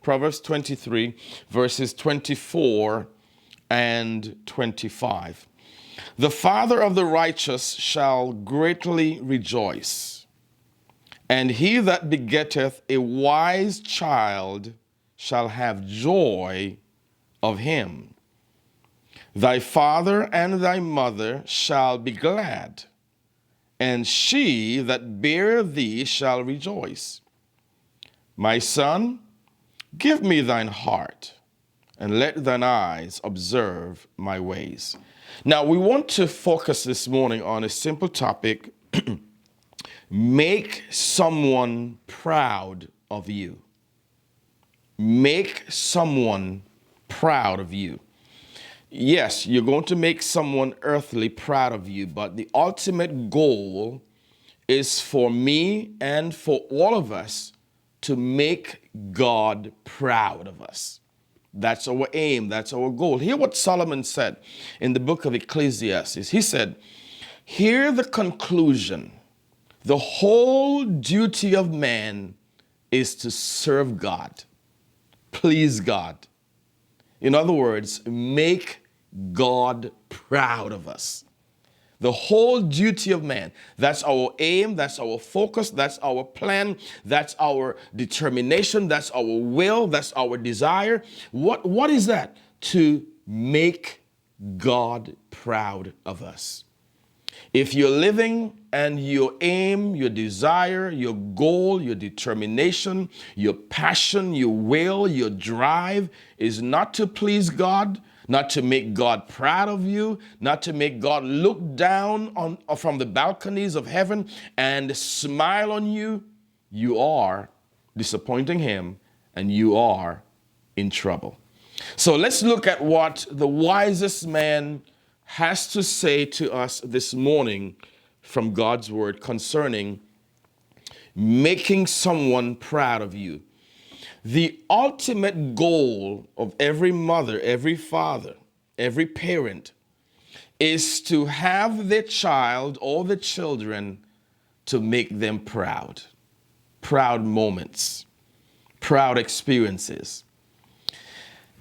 Proverbs 23, verses 24 and 25. The father of the righteous shall greatly rejoice, and he that begetteth a wise child shall have joy of him. Thy father and thy mother shall be glad, and she that beareth thee shall rejoice. My son, give me thine heart, and let thine eyes observe my ways. Now, we want to focus this morning on a simple topic: make someone proud of you. Make someone proud of you. Yes, you're going to make someone earthly proud of you, but the ultimate goal is for me and for all of us to make God proud of us. That's our aim. That's our goal. Hear what Solomon said in the book of Ecclesiastes. He said, hear the conclusion. The whole duty of man is to serve God, please God. In other words, make God proud of us. The whole duty of man. That's our aim, that's our focus, that's our plan, that's our determination, that's our will, that's our desire. What is that? To make God proud of us. If you're living and your aim, your desire, your goal, your determination, your passion, your will, your drive is not to please God, not to make God proud of you, not to make God look down on from the balconies of heaven and smile on you, you are disappointing him and you are in trouble. So let's look at what the wisest man has to say to us this morning from God's word concerning making someone proud of you. The ultimate goal of every mother, every father, every parent is to have their child or the children to make them proud. Proud moments, proud experiences.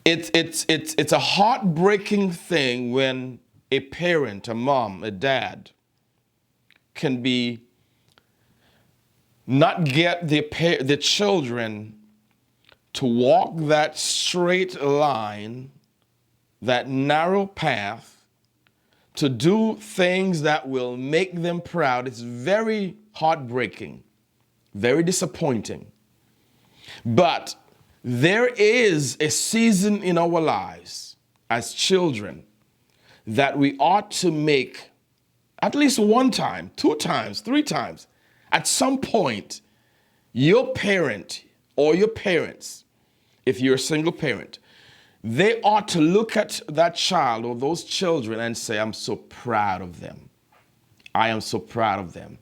It's a heartbreaking thing when a parent, a mom, a dad can be not get the children to walk that straight line, that narrow path, to do things that will make them proud. It's very heartbreaking, very disappointing. But there is a season in our lives as children that we ought to make at least one time, 2 times, 3 times. At some point, your parent or your parents, if you're a single parent, they ought to look at that child or those children and say, I'm so proud of them. I am so proud of them.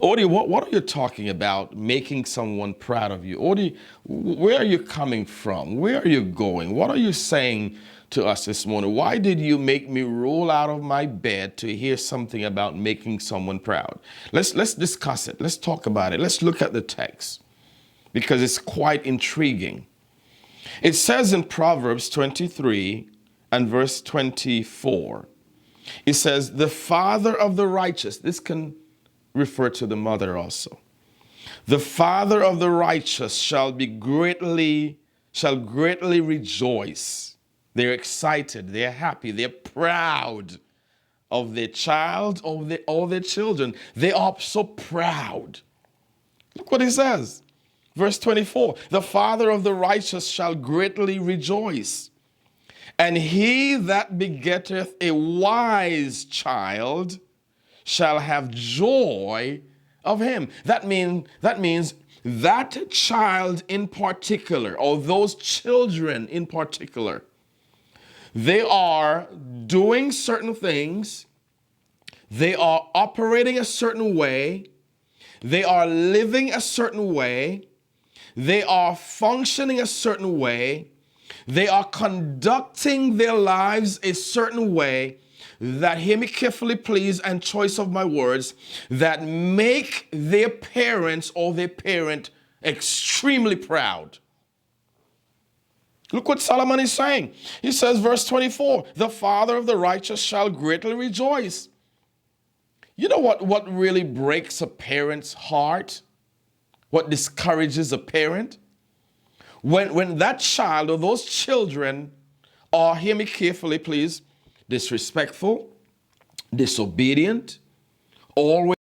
Odie, what are you talking about, making someone proud of you? Odie, where are you coming from? Where are you going? What are you saying to us this morning? Why did you make me roll out of my bed to hear something about making someone proud? Let's discuss it. Let's talk about it. Let's look at the text because it's quite intriguing. It says in Proverbs 23 and verse 24, it says, the father of the righteous, this can refer to the mother also. The father of the righteous shall greatly rejoice. They're excited, they're happy, they're proud of their child, of their children. They are so proud. Look what he says. Verse 24, the father of the righteous shall greatly rejoice, and he that begetteth a wise child shall have joy of him. That means that child in particular, or those children in particular, they are doing certain things, they are operating a certain way, they are living a certain way, they are functioning a certain way, they are conducting their lives a certain way that, hear me carefully please and choice of my words, that make their parents or their parent extremely proud. Look what Solomon is saying. He says, verse 24, the father of the righteous shall greatly rejoice. You know what really breaks a parent's heart? What discourages a parent? When that child or those children are, hear me carefully, please, disrespectful, disobedient, always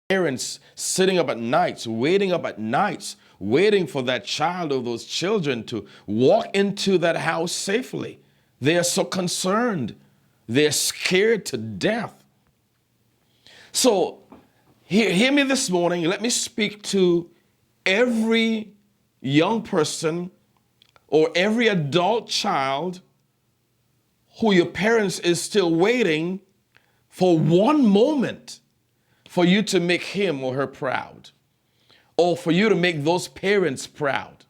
parents sitting up at nights, waiting up at nights, waiting for that child or those children to walk into that house safely. They are so concerned. They're scared to death. So, hear me this morning. Let me speak to every young person or every adult child who your parents is still waiting for one moment for you to make him or her proud, or for you to make those parents proud.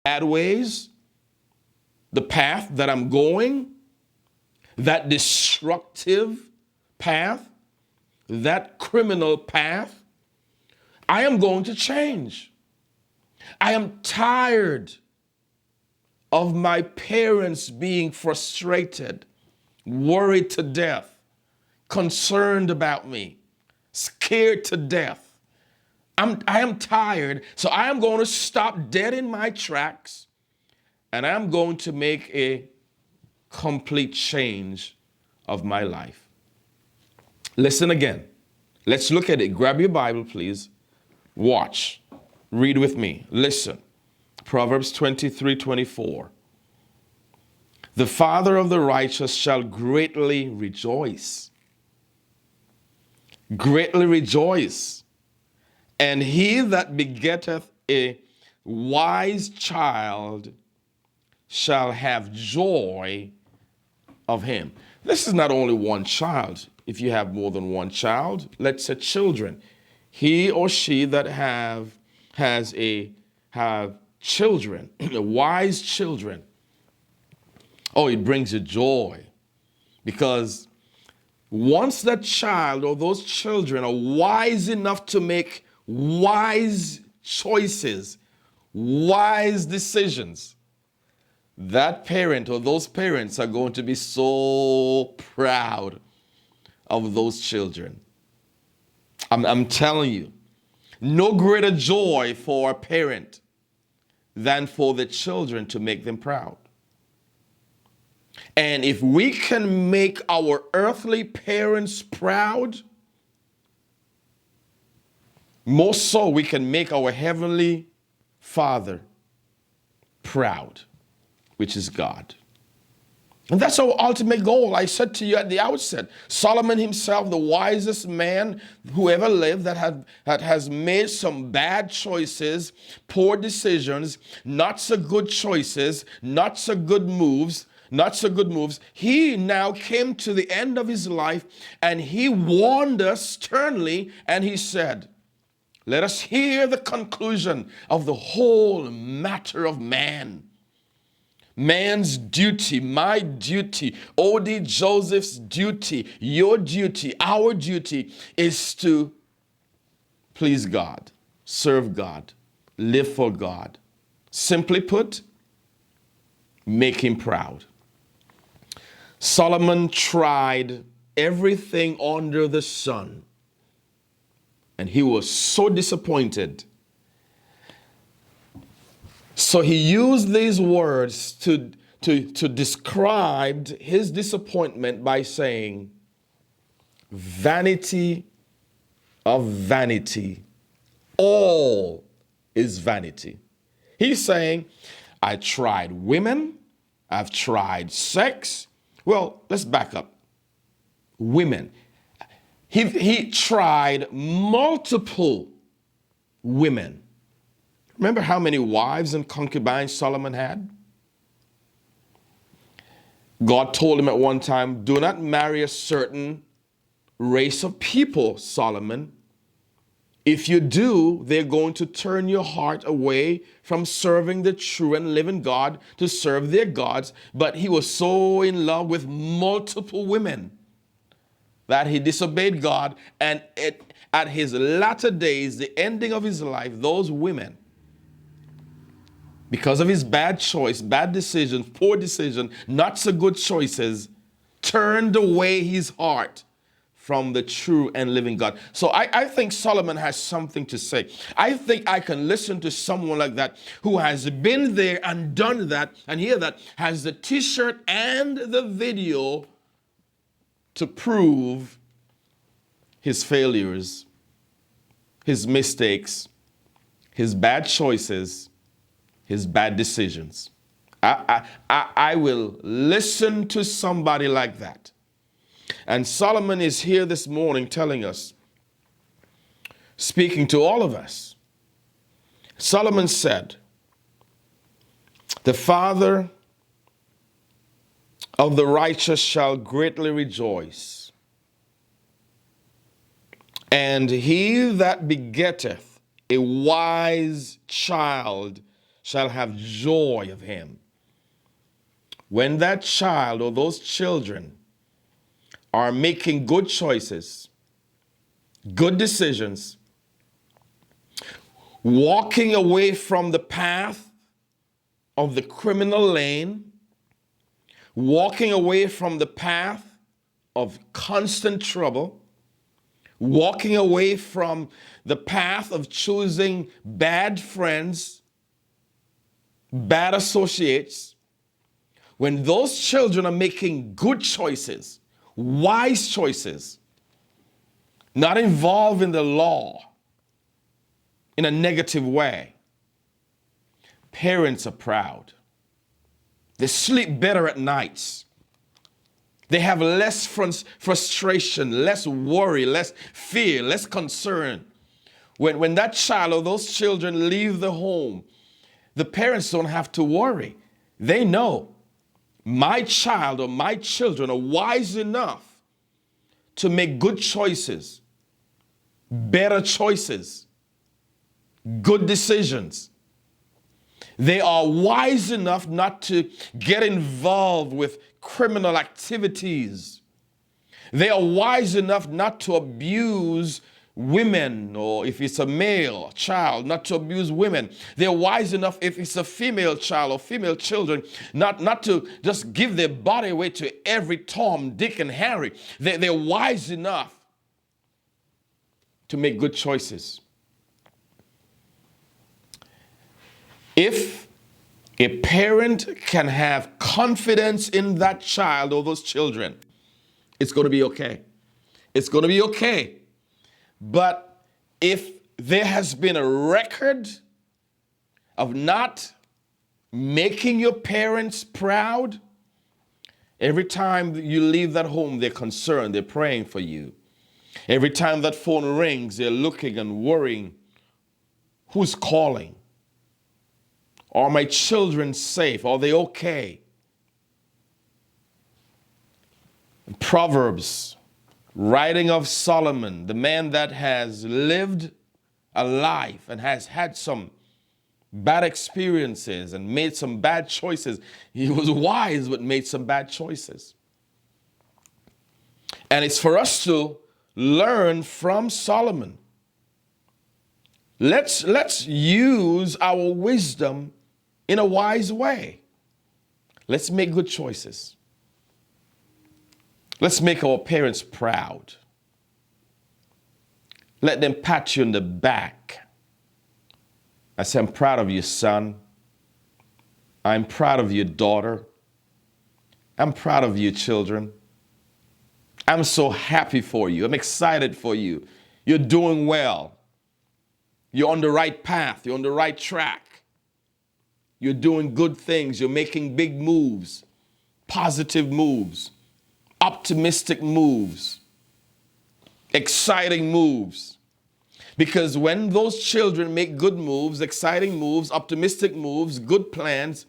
Bad ways, the path that I'm going, that destructive path, that criminal path, I am going to change. I am tired of my parents being frustrated, worried to death, concerned about me, scared to death. I am tired, so I am going to stop dead in my tracks, and I'm going to make a complete change of my life. Listen again. Let's look at it. Grab your Bible, please. Watch. Read with me. Listen. Proverbs 23:24. The father of the righteous shall greatly rejoice. Greatly rejoice. And he that begetteth a wise child shall have joy of him. This is not only one child. If you have more than one child, let's say children. He or she that have children, wise children. Oh, it brings you joy. Because once that child or those children are wise enough to make wise choices, wise decisions, that parent or those parents are going to be so proud of those children. I'm telling you, no greater joy for a parent than for the children to make them proud. And if we can make our earthly parents proud, more so we can make our heavenly Father proud, which is God. And that's our ultimate goal. I said to you at the outset, Solomon himself, the wisest man who ever lived, that has made some bad choices, poor decisions, not so good choices, not so good moves. He now came to the end of his life, and he warned us sternly, and he said, let us hear the conclusion of the whole matter of man. Man's duty, my duty, O.D. Joseph's duty, your duty, our duty is to please God. serve God, live for God. Simply put, make him proud. Solomon tried everything under the sun, and he was so disappointed. So he used these words to describe his disappointment by saying, vanity of vanity, all is vanity. He's saying, I tried women, I've tried sex. Well, let's back up. Women. He tried multiple women. Remember how many wives and concubines Solomon had? God told him at one time, do not marry a certain race of people, Solomon. If you do, they're going to turn your heart away from serving the true and living God to serve their gods. But he was so in love with multiple women that he disobeyed God. And at his latter days, the ending of his life, those women, because of his bad choice, bad decisions, poor decision, not so good choices, turned away his heart from the true and living God. So I think Solomon has something to say. I think I can listen to someone like that who has been there and done that and hear that, has the t-shirt and the video to prove his failures, his mistakes, his bad choices, his bad decisions. I will listen to somebody like that. And Solomon is here this morning telling us, speaking to all of us. Solomon said, the father of the righteous shall greatly rejoice, and he that begetteth a wise child shall have joy of him. When that child or those children are making good choices, good decisions, walking away from the path of the criminal lane, walking away from the path of constant trouble, walking away from the path of choosing bad friends, bad associates. When those children are making good choices, wise choices, not involved in the law in a negative way, parents are proud. They sleep better at nights. They have less frustration, less worry, less fear, less concern. When that child or those children leave the home, the parents don't have to worry. They know my child or my children are wise enough to make good choices, better choices, good decisions. They are wise enough not to get involved with criminal activities. They are wise enough not to abuse women, or if it's a male child, not to abuse women. They're wise enough, if it's a female child or female children, not to just give their body away to every Tom, Dick, and Harry. They're wise enough to make good choices. If a parent can have confidence in that child or those children, it's going to be okay. It's going to be okay. But if there has been a record of not making your parents proud, every time you leave that home, they're concerned, they're praying for you. Every time that phone rings, they're looking and worrying, who's calling? Are my children safe? Are they okay? Proverbs, writing of Solomon, the man that has lived a life and has had some bad experiences and made some bad choices. He was wise, but made some bad choices. And it's for us to learn from Solomon. Let's use our wisdom in a wise way. Let's make good choices. Let's make our parents proud. Let them pat you on the back. I say, I'm proud of you, son. I'm proud of you, daughter. I'm proud of you, children. I'm so happy for you. I'm excited for you. You're doing well. You're on the right path. You're on the right track. You're doing good things. You're making big moves, positive moves, optimistic moves, exciting moves. Because when those children make good moves, exciting moves, optimistic moves, good plans,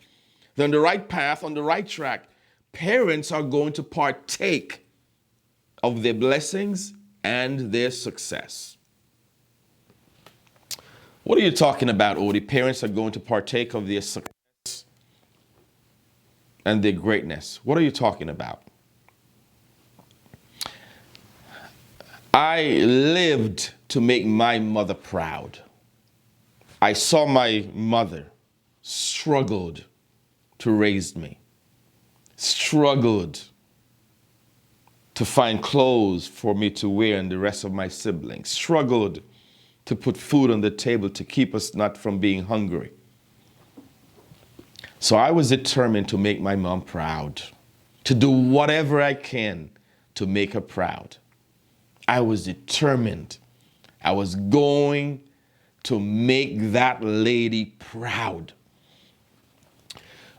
they're on the right path, on the right track, parents are going to partake of their blessings and their success. What are you talking about, Odie? Parents are going to partake of their success and their greatness. What are you talking about? I lived to make my mother proud. I saw my mother struggled to raise me, struggled to find clothes for me to wear and the rest of my siblings, struggled to put food on the table to keep us not from being hungry. So I was determined to make my mom proud, to do whatever I can to make her proud. I was determined. I was going to make that lady proud.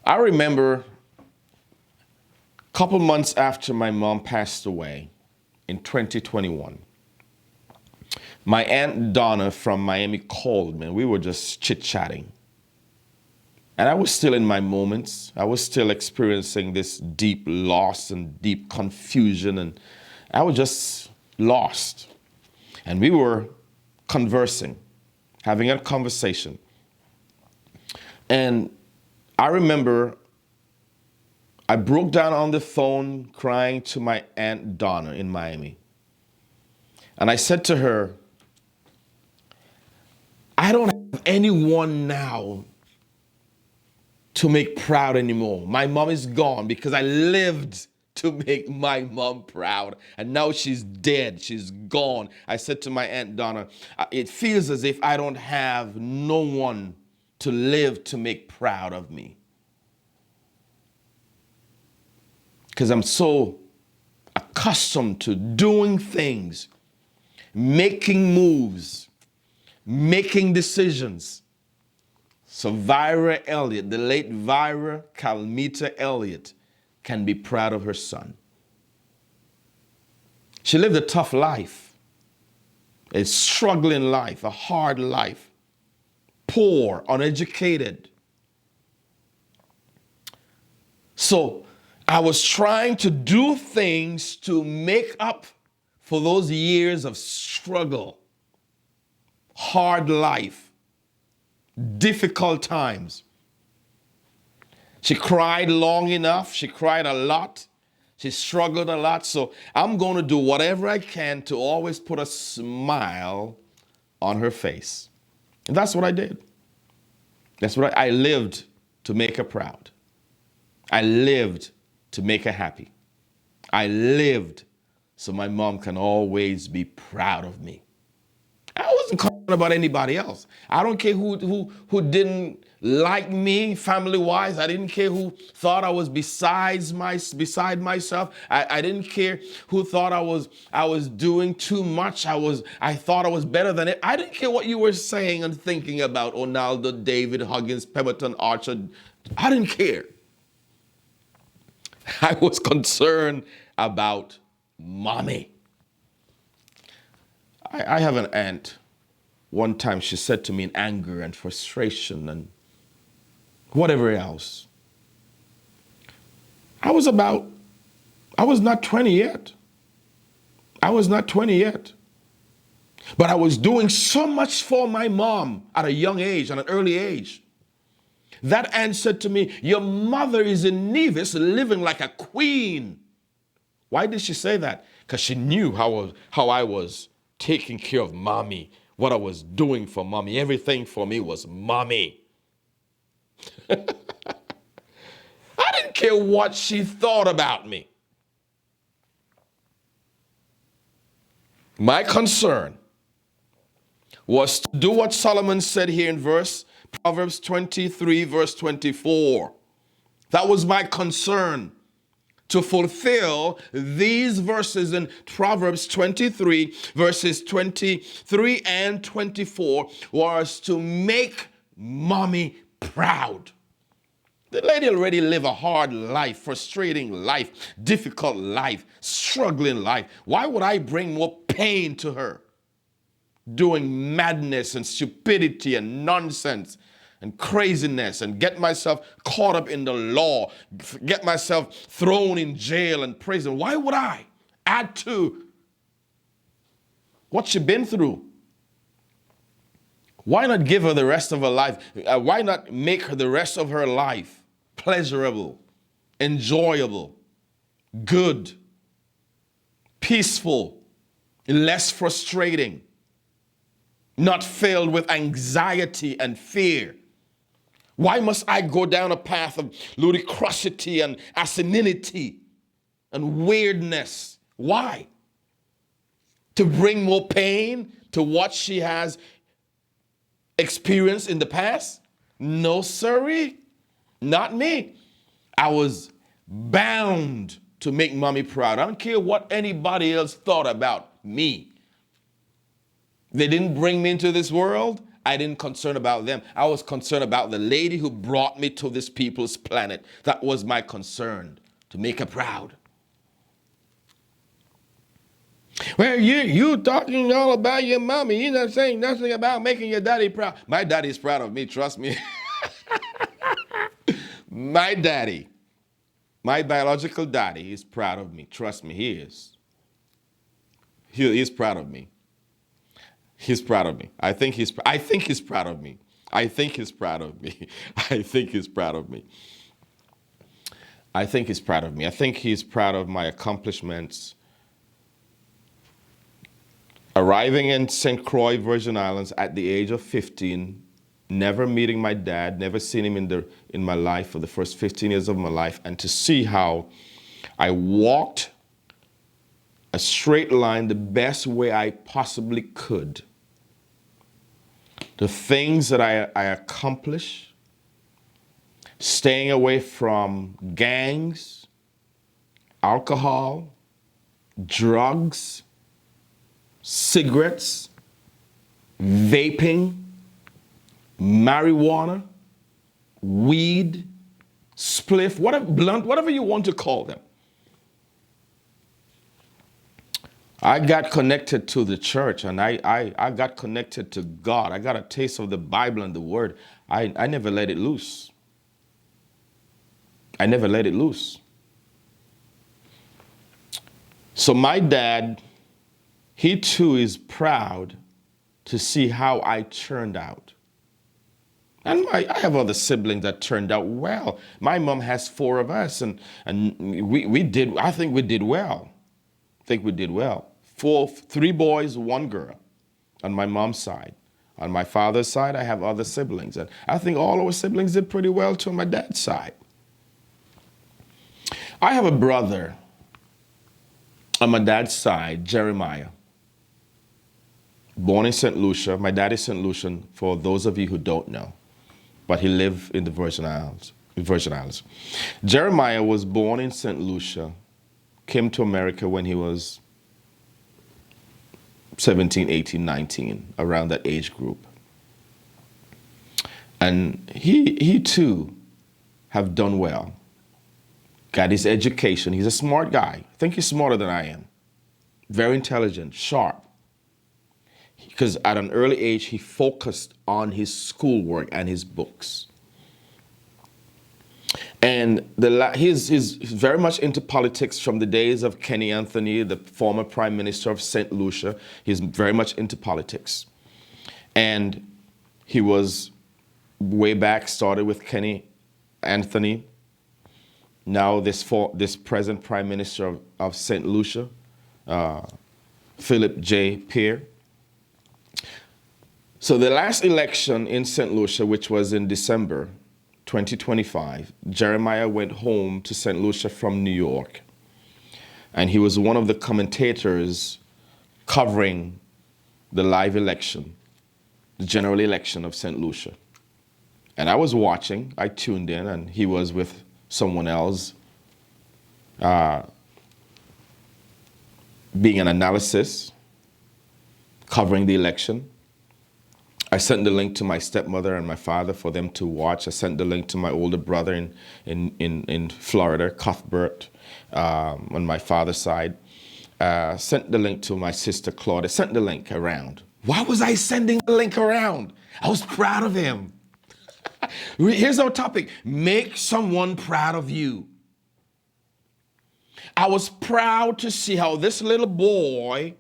I remember a couple months after my mom passed away in 2021, my Aunt Donna from Miami called me. We were just chit-chatting. And I was still in my moments. I was still experiencing this deep loss and deep confusion. And I was just lost. And we were conversing, having a conversation. And I remember I broke down on the phone crying to my Aunt Donna in Miami. And I said to her, I don't have anyone now to make proud anymore. My mom is gone because I lived to make my mom proud. And now she's dead. She's gone. I said to my Aunt Donna, it feels as if I don't have no one to live to make proud of me. Because I'm so accustomed to doing things, making moves, making decisions. So Vyra Elliott, the late Vyra Calmita Elliott, can be proud of her son. She lived a tough life, a struggling life, a hard life, poor, uneducated. So I was trying to do things to make up for those years of struggle, hard life, difficult times. She cried long enough. She cried a lot. She struggled a lot. So I'm going to do whatever I can to always put a smile on her face. And that's what I did. That's what I lived to make her proud. I lived to make her happy. I lived so my mom can always be proud of me. I wasn't concerned about anybody else. I don't care who didn't like me family-wise. I didn't care who thought I was beside myself. I didn't care who thought I was doing too much. I thought I was better than it. I didn't care what you were saying and thinking about Onaldo, David, Huggins, Pemberton, Archer. I didn't care. I was concerned about mommy. I have an aunt. One time she said to me in anger and frustration and whatever else. I was not 20 yet. I was not 20 yet. But I was doing so much for my mom at a young age, at an early age. That aunt said to me, your mother is in Nevis living like a queen. Why did she say that? Because she knew how I was taking care of mommy what I was doing for mommy. Everything for me was mommy. I didn't care what she thought about me. My concern was to do what Solomon said here in Proverbs 23, verse 24. That was my concern, to fulfill these verses in Proverbs 23, verses 23 and 24, was to make mommy proud. The lady already lived a hard life, frustrating life, difficult life, struggling life. Why would I bring more pain to her? Doing madness and stupidity and nonsense and craziness and get myself caught up in the law, get myself thrown in jail and prison. Why would I add to what she's been through? Why not give her the rest of her life? Why not make her the rest of her life pleasurable, enjoyable, good, peaceful, less frustrating, not filled with anxiety and fear? Why must I go down a path of ludicrosity and asininity and weirdness? Why? To bring more pain to what she has experienced in the past? No, sirree, not me. I was bound to make mommy proud. I don't care what anybody else thought about me. They didn't bring me into this world. I didn't concern about them. I was concerned about the lady who brought me to this people's planet. That was my concern, to make her proud. Well, you talking all about your mommy. You're not saying nothing about making your daddy proud. My daddy's proud of me, trust me. My daddy, my biological daddy is proud of me. Trust me, he is. He is proud of me. He's proud of me. I think he's proud of me. I think he's proud of me. I think he's proud of me. I think he's proud of me. I think he's proud of my accomplishments. Arriving in St. Croix, Virgin Islands at the age of 15, never meeting my dad, never seen him in my life for the first 15 years of my life, and to see how I walked a straight line the best way I possibly could. The things that I accomplished, staying away from gangs, alcohol, drugs, cigarettes, vaping, marijuana, weed, spliff, whatever, blunt, whatever you want to call them. I got connected to the church, and I got connected to God. I got a taste of the Bible and the Word. I never let it loose. I never let it loose. So my dad, he too is proud to see how I turned out. And I have other siblings that turned out well. My mom has 4 of us, and we did, I think we did well. Three boys, 1 girl on my mom's side. On my father's side, I have other siblings. And I think all our siblings did pretty well too on my dad's side. I have a brother on my dad's side, Jeremiah, born in St. Lucia. My dad is St. Lucian, for those of you who don't know, but he lived in the Virgin Islands. Jeremiah was born in St. Lucia, came to America when he was 17, 18, 19, around that age group. And he too have done well. Got his education. He's a smart guy. I think he's smarter than I am. Very intelligent, sharp. Because at an early age, he focused on his schoolwork and his books. And he's very much into politics from the days of Kenny Anthony, the former Prime Minister of St. Lucia. He's very much into politics. And he was way back, started with Kenny Anthony. Now this present Prime Minister of St. Lucia, Philip J. Pierre. So the last election in St. Lucia, which was in December 2025, Jeremiah went home to St. Lucia from New York. And he was one of the commentators covering the live election, the general election of St. Lucia. And I was watching, I tuned in, and he was with someone else being an analysis, covering the election. I sent the link to my stepmother and my father for them to watch. I sent the link to my older brother in Florida, Cuthbert, on my father's side. Sent the link to my sister Claudia. Sent the link around. Why was I sending the link around? I was proud of him. Here's our topic. Make someone proud of you. I was proud to see how this little boy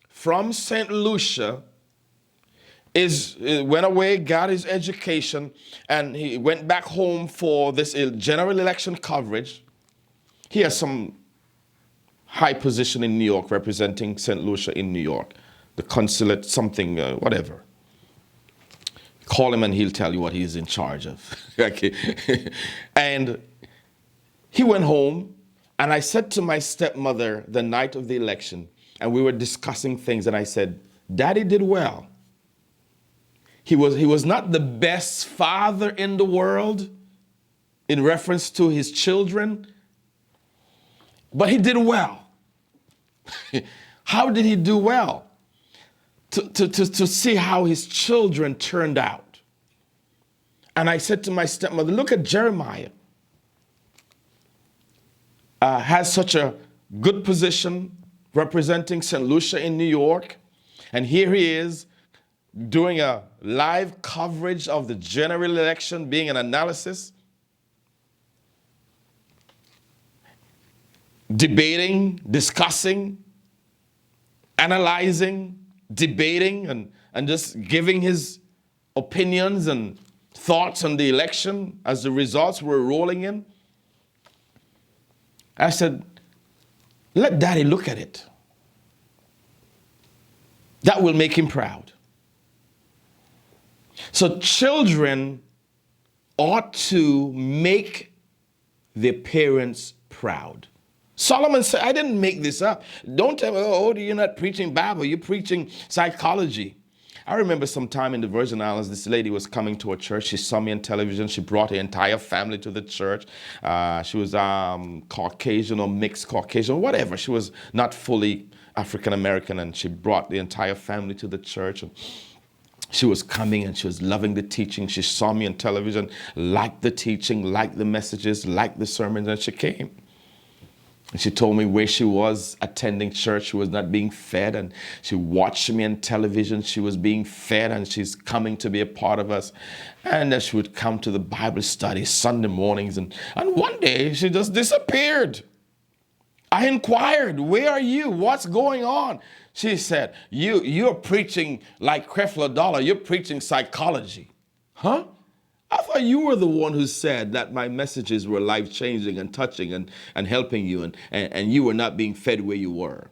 from St. Lucia went away, got his education, and he went back home for this general election coverage. He has some high position in New York, representing St. Lucia in New York, the consulate, something, whatever. Call him and he'll tell you what he's in charge of. Okay. And he went home, and I said to my stepmother the night of the election, and we were discussing things, and I said, Daddy did well. He was not the best father in the world in reference to his children, but he did well. How did he do well? To see how his children turned out. And I said to my stepmother, look at Jeremiah. Has such a good position representing St. Lucia in New York. And here he is doing a live coverage of the general election, being an analysis, debating, discussing, analyzing, debating, and just giving his opinions and thoughts on the election as the results were rolling in. I said, let Daddy look at it. That will make him proud. So children ought to make their parents proud. Solomon said, I didn't make this up. Don't tell me, oh, you're not preaching Bible, you're preaching psychology. I remember sometime in the Virgin Islands, this lady was coming to a church. She saw me on television. She brought her entire family to the church. She was Caucasian or mixed Caucasian, whatever. She was not fully African American, and she brought the entire family to the church. And she was coming and she was loving the teaching. She saw me on television, liked the teaching, liked the messages, liked the sermons, and she came. And she told me where she was attending church. She was not being fed, and she watched me on television. She was being fed, and she's coming to be a part of us. And then she would come to the Bible study Sunday mornings, and one day she just disappeared. I inquired, where are you? What's going on? She said, you're preaching like Creflo Dollar. You're preaching psychology. Huh? I thought you were the one who said that my messages were life-changing and touching and helping you, and you were not being fed where you were.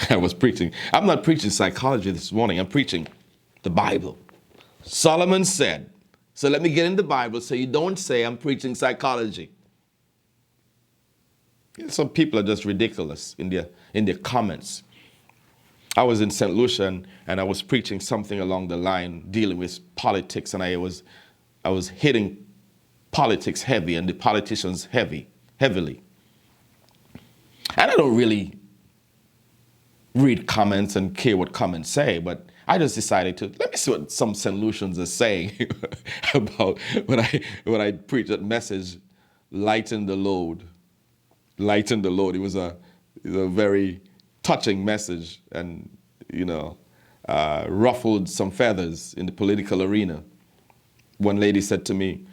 I was preaching. I'm not preaching psychology this morning. I'm preaching the Bible. Solomon said, so let me get in the Bible so you don't say I'm preaching psychology. Some people are just ridiculous in their comments. I was in St. Lucia and I was preaching something along the line dealing with politics, and I was hitting politics heavy and the politicians heavily. And I don't really read comments and care what comments say, but I just decided to let me see what some St. Lucians are saying about when I preach that message, lighten the load. Lighten the load. It was a very touching message, and ruffled some feathers in the political arena. One lady said to me,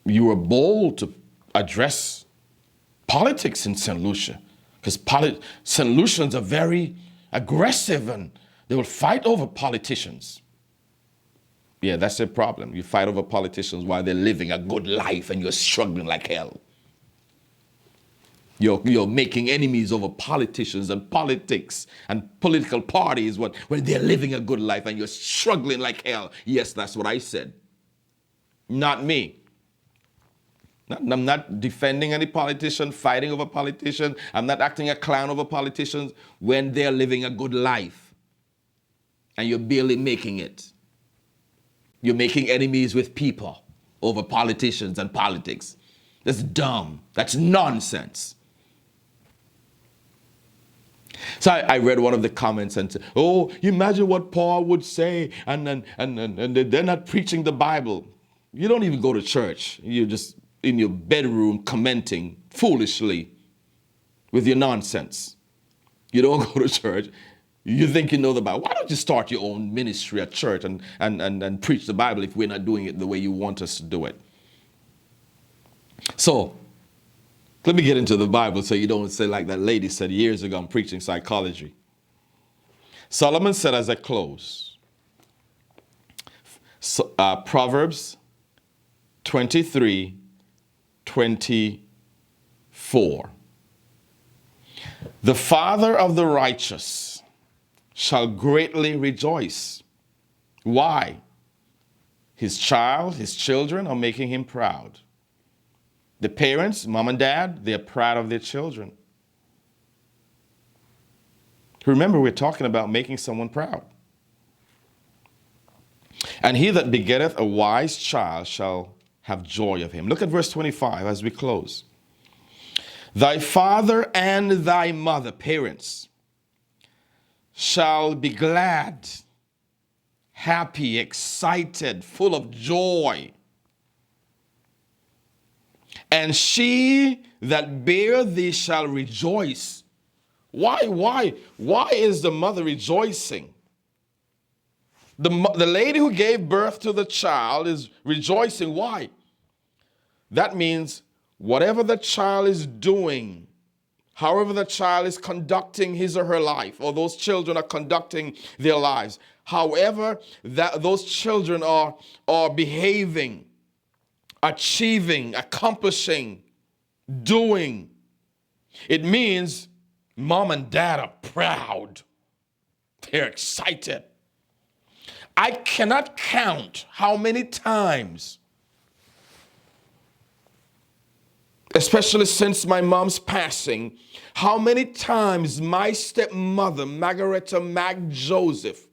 you were bold to address politics in St. Lucia, because St. Lucians are very aggressive and they will fight over politicians. Yeah, that's their problem. You fight over politicians while they're living a good life and you're struggling like hell. You're making enemies over politicians and politics and political parties when they're living a good life and you're struggling like hell. Yes, that's what I said. Not me. I'm not defending any politician, fighting over politicians. I'm not acting a clown over politicians when they're living a good life and you're barely making it. You're making enemies with people over politicians and politics. That's dumb. That's nonsense. So I read one of the comments and said, oh, imagine what Paul would say, and they're not preaching the Bible. You don't even go to church. You're just in your bedroom commenting foolishly with your nonsense. You don't go to church. You think you know the Bible. Why don't you start your own ministry at church and preach the Bible if we're not doing it the way you want us to do it? So, let me get into the Bible so you don't say like that lady said years ago, I'm preaching psychology. Solomon said as I close, Proverbs 23:24. The father of the righteous shall greatly rejoice. Why? His children are making him proud. The parents, mom and dad, they're proud of their children. Remember, we're talking about making someone proud. And he that begetteth a wise child shall have joy of him. Look at verse 25 as we close. Thy father and thy mother, parents, shall be glad, happy, excited, full of joy. And she that bare thee shall rejoice. Why is the mother rejoicing? The lady who gave birth to the child is rejoicing. Why? That means whatever the child is doing, however the child is conducting his or her life, or those children are conducting their lives, however that those children are behaving, achieving, accomplishing, doing, it means mom and dad are proud. They're excited. I cannot count how many times, especially since my mom's passing, how many times my stepmother, Margareta Mag Joseph,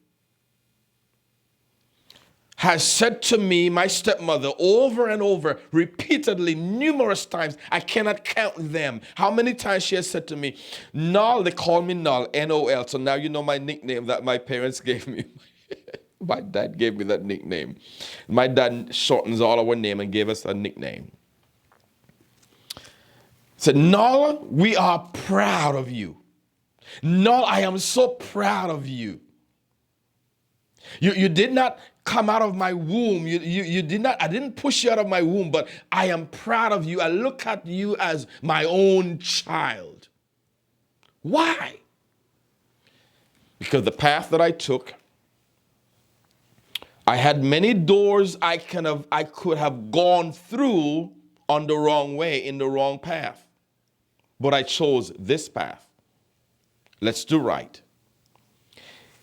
has said to me, my stepmother, over and over, repeatedly, numerous times, I cannot count them. How many times she has said to me, Null, they call me Null, N-O-L. So now you know my nickname that my parents gave me. My dad gave me that nickname. My dad shortens all our name and gave us a nickname. Said, Null, we are proud of you. Null, I am so proud of you. You did not come out of my womb. You did not, I didn't push you out of my womb, but I am proud of you. I look at you as my own child. Why? Because the path that I took, I had many doors I could have gone through on the wrong way, in the wrong path. But I chose this path. Let's do right.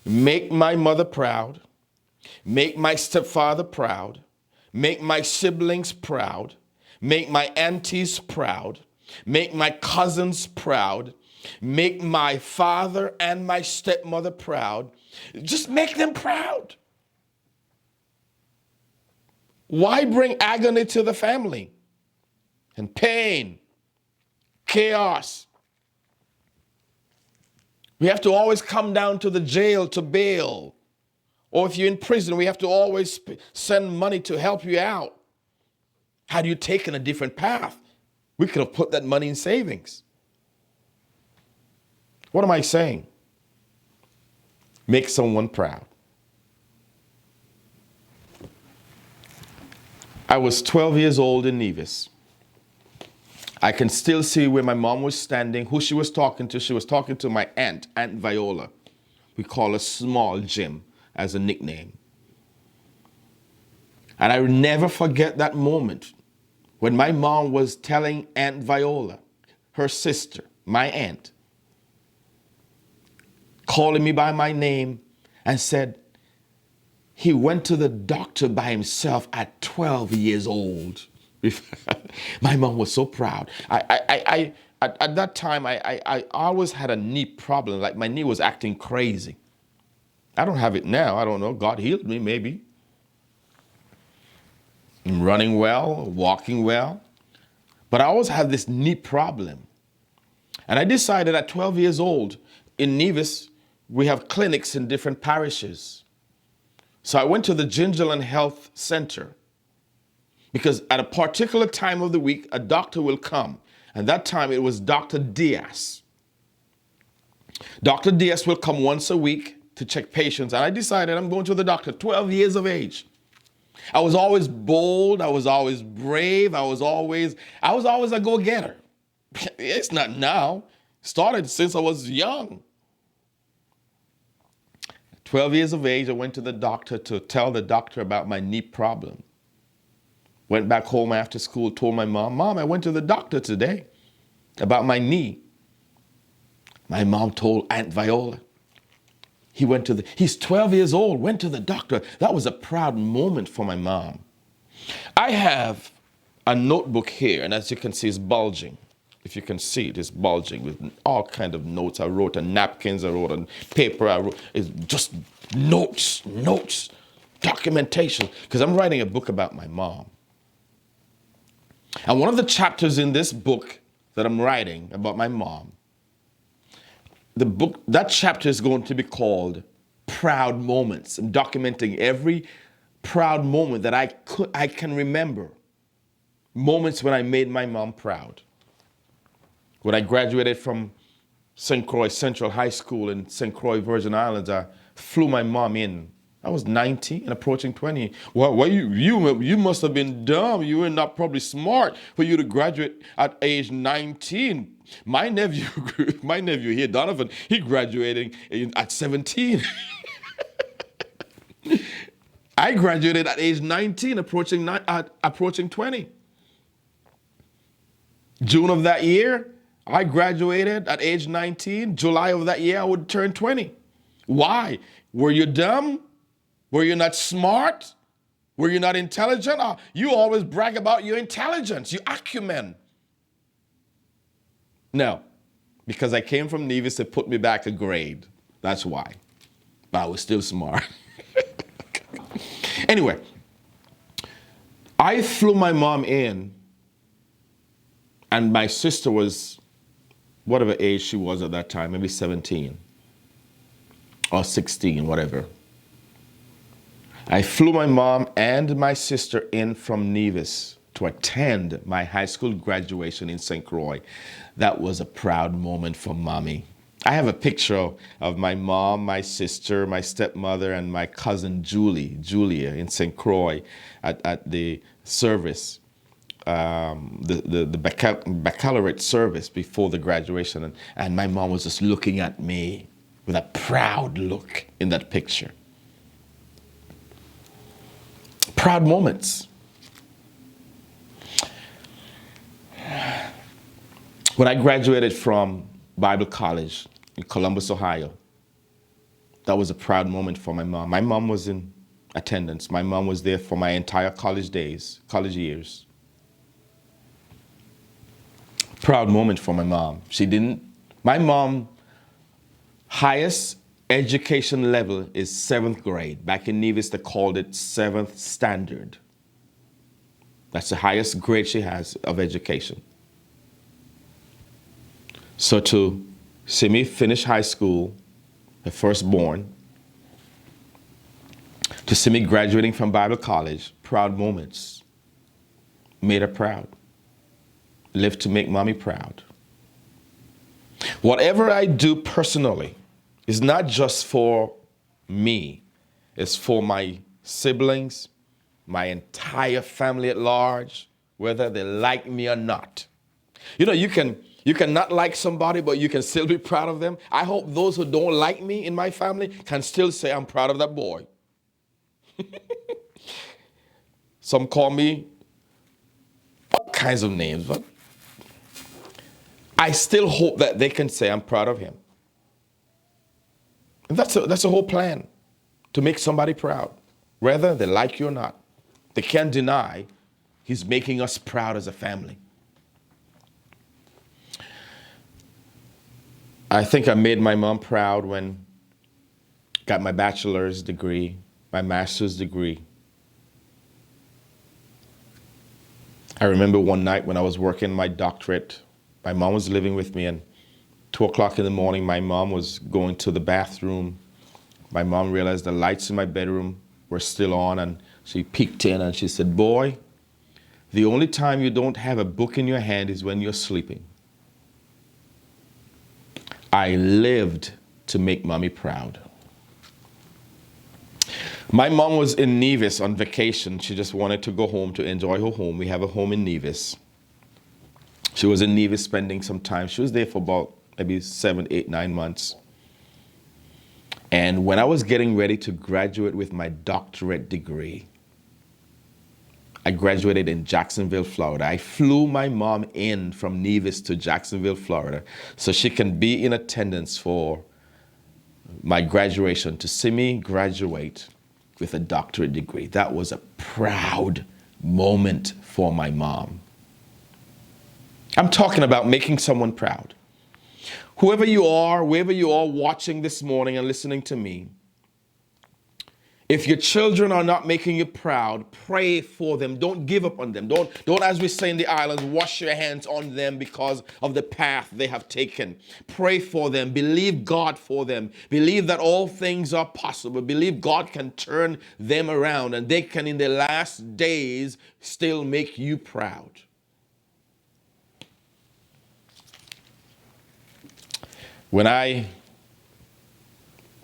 Make my mother proud. Make my stepfather proud. Make my siblings proud. Make my aunties proud. Make my cousins proud. Make my father and my stepmother proud. Just make them proud. Why bring agony to the family? And pain, chaos. We have to always come down to the jail to bail. Or if you're in prison, we have to always send money to help you out. Had you taken a different path, we could have put that money in savings. What am I saying? Make someone proud. I was 12 years old in Nevis. I can still see where my mom was standing, who she was talking to. She was talking to my Aunt Viola. We call her Small Jim as a nickname. And I will never forget that moment when my mom was telling Aunt Viola, her sister, my aunt, calling me by my name and said he went to the doctor by himself at 12 years old. My mom was so proud. At that time, I always had a knee problem. Like my knee was acting crazy. I don't have it now. I don't know. God healed me, maybe. I'm running well, walking well. But I always had this knee problem. And I decided at 12 years old, in Nevis, we have clinics in different parishes. So I went to the Gingerland Health Center because at a particular time of the week, a doctor will come. And that time it was Dr. Diaz. Dr. Diaz will come once a week to check patients. And I decided I'm going to the doctor, 12 years of age. I was always bold. I was always brave. I was always a go-getter. It's not now. Started since I was young. 12 years of age, I went to the doctor to tell the doctor about my knee problem. Went back home after school, told my mom, Mom, I went to the doctor today about my knee. My mom told Aunt Viola. He's 12 years old, went to the doctor. That was a proud moment for my mom. I have a notebook here, and as you can see, it's bulging. If you can see it, it's bulging with all kinds of notes. I wrote on napkins, I wrote on paper, it's just notes, documentation, because I'm writing a book about my mom. And one of the chapters in this book that I'm writing about my mom, that chapter is going to be called Proud Moments. I'm documenting every proud moment that I can remember. Moments when I made my mom proud. When I graduated from St. Croix Central High School in St. Croix, Virgin Islands, I flew my mom in. I was 19 and approaching 20. Well, you must have been dumb. You were not probably smart for you to graduate at age 19. My nephew here, Donovan, he graduating at 17. I graduated at age 19, approaching 20. June of that year, I graduated at age 19. July of that year, I would turn 20. Why? Were you dumb? Were you not smart? Were you not intelligent? You always brag about your intelligence, your acumen. No, because I came from Nevis, they put me back a grade. That's why. But I was still smart. Anyway, I flew my mom in, and my sister was whatever age she was at that time, maybe 17 or 16, whatever. I flew my mom and my sister in from Nevis to attend my high school graduation in St. Croix. That was a proud moment for mommy. I have a picture of my mom, my sister, my stepmother, and my cousin Julia in St. Croix at the service, the baccalaureate service before the graduation. And my mom was just looking at me with a proud look in that picture. Proud moments. When I graduated from Bible College in Columbus, Ohio, that was a proud moment for my mom. My mom was in attendance. My mom was there for my entire college years. Proud moment for my mom. My mom, highest education level is 7th grade. Back in Nevis, they called it 7th standard. That's the highest grade she has of education. So to see me finish high school, the firstborn, to see me graduating from Bible college, proud moments. Made her proud. Lived to make mommy proud. Whatever I do personally is not just for me. It's for my siblings, my entire family at large, whether they like me or not. You know, you can not like somebody, but you can still be proud of them. I hope those who don't like me in my family can still say, I'm proud of that boy. Some call me all kinds of names, but I still hope that they can say, I'm proud of him. And that's a whole plan, to make somebody proud, whether they like you or not. They can't deny he's making us proud as a family. I think I made my mom proud when I got my bachelor's degree, my master's degree. I remember one night when I was working my doctorate, my mom was living with me, and 2 o'clock in the morning, my mom was going to the bathroom. My mom realized the lights in my bedroom were still on, and she peeked in and she said, "Boy, the only time you don't have a book in your hand is when you're sleeping." I lived to make mommy proud. My mom was in Nevis on vacation. She just wanted to go home to enjoy her home. We have a home in Nevis. She was in Nevis spending some time. She was there for about maybe 7, 8, 9 months. And when I was getting ready to graduate with my doctorate degree, I graduated in Jacksonville, Florida. I flew my mom in from Nevis to Jacksonville, Florida, so she can be in attendance for my graduation, to see me graduate with a doctorate degree. That was a proud moment for my mom. I'm talking about making someone proud. Whoever you are, wherever you are watching this morning and listening to me, if your children are not making you proud, pray for them. Don't give up on them. Don't, as we say in the islands, wash your hands on them because of the path they have taken. Pray for them. Believe God for them. Believe that all things are possible. Believe God can turn them around, and they can, in their last days, still make you proud. When I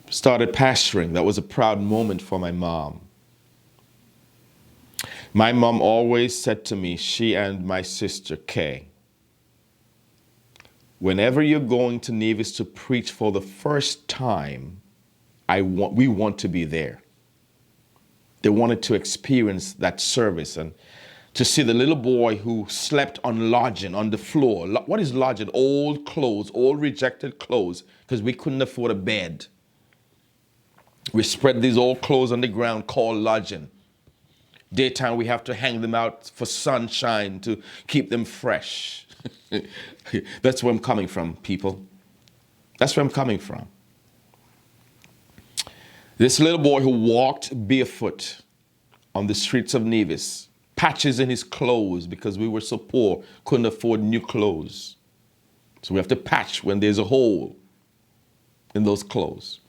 started pastoring, that was a proud moment for my mom. My mom always said to me, she and my sister Kay, whenever you're going to Nevis to preach for the first time, we want to be there. They wanted to experience that service and to see the little boy who slept on lodging on the floor. What is lodging? Old clothes, old rejected clothes, because we couldn't afford a bed. We spread these old clothes on the ground called lodging. Daytime, we have to hang them out for sunshine to keep them fresh. That's where I'm coming from, people. That's where I'm coming from. This little boy who walked barefoot on the streets of Nevis, patches in his clothes because we were so poor, couldn't afford new clothes. So we have to patch when there's a hole in those clothes.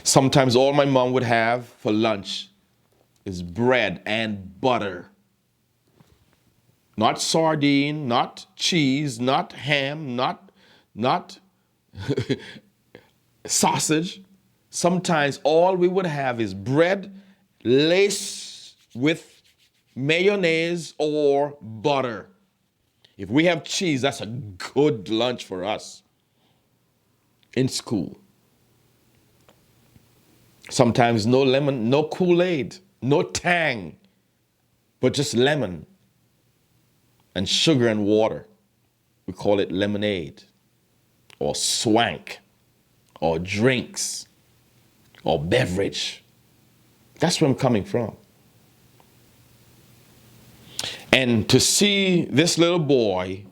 Sometimes all my mom would have for lunch is bread and butter. Not sardine, not cheese, not ham, not sausage. Sometimes all we would have is bread laced with mayonnaise or butter. If we have cheese, that's a good lunch for us in school. Sometimes no lemon, no Kool-Aid, no tang, but just lemon and sugar and water. We call it lemonade or swank or drinks or beverage. That's where I'm coming from. And to see this little boy